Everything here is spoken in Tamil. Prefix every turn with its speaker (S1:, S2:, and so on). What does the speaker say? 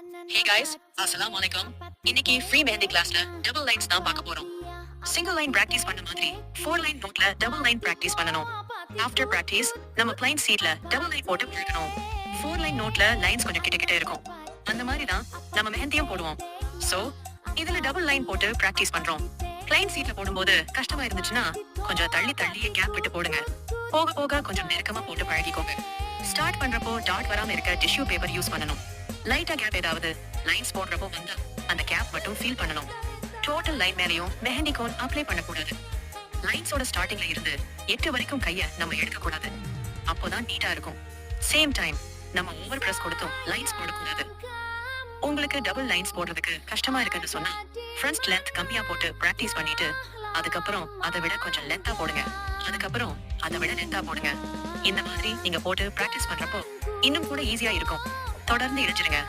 S1: Hey guys, assalamu alaikum. இன்னைக்கு ஃப்ரீ மெஹந்தி கிளாஸ்ல டபுள் லைன்ஸ் தான் பார்க்க போறோம். சிங்கிள் லைன் பிராக்டிஸ் பண்ண மாதிரி 4 லைன் நோட்ல டபுள் லைன் பிராக்டிஸ் பண்ணனும். ஆஃப்டர் பிராக்டிஸ் நம்ம பிளைன் சீட்ல டபுள் லைன் போட்டு பிரிக்கணும். 4 லைன் நோட்ல லைன்ஸ் கொஞ்சம் கிட்ட கிட்ட இருக்கும். அந்த மாதிரி தான் நம்ம மெஹந்தியும் போடுவோம். சோ இதுல டபுள் லைன் போட்டு பிராக்டிஸ் பண்றோம். பிளைன் சீட்ல போடும்போது கஷ்டமா இருந்துச்சுன்னா கொஞ்சம் தள்ளி தள்ளியே கேப் விட்டு போடுங்க. போக போக கொஞ்சம் நெருக்கமா போட்டு பழகிக்கோங்க. ஸ்டார்ட் பண்றப்போ டாட் வராம இருக்க டிஷ்யூ பேப்பர் யூஸ் பண்ணணும். லைட்டா கேப் ஏதாவது லைன்ஸ் போடுறப்போ வந்தா அந்த கேப் மட்டும் ஃபீல் பண்ணணும். டோட்டல் லைன் மேலயும் மெஹந்தி கோன் அப்ளை பண்ணக்கூடாது. லைன்ஸோட ஸ்டார்டிங்ல இருந்து 8 வரைக்கும் கைய நம்ம எடுக்க கூடாது. அப்போதான் நீட்டா இருக்கும். சேம் டைம் நம்ம ஓவர் பிரஸ் கொடுத்தும் லைன்ஸ் போடக்கூடாது. உங்களுக்கு டபுள் லைன்ஸ் போடுறதுக்கு கஷ்டமா இருக்குன்னு சொன்னா ஃப்ரண்ட் லென்த் கம்மியா போட்டு பிராக்டிஸ் பண்ணிட்டு அதுக்கப்புறம் அதை விட கொஞ்சம் லென்த்தா போடுங்க. அதுக்கப்புறம் அதை விட லென்த்தா போடுங்க. இந்த மாதிரி நீங்க போட்டு பிராக்டிஸ் பண்றப்போ இன்னும் கூட ஈஸியா இருக்கும். தொடர்ந்து இணைச்சிருங்க.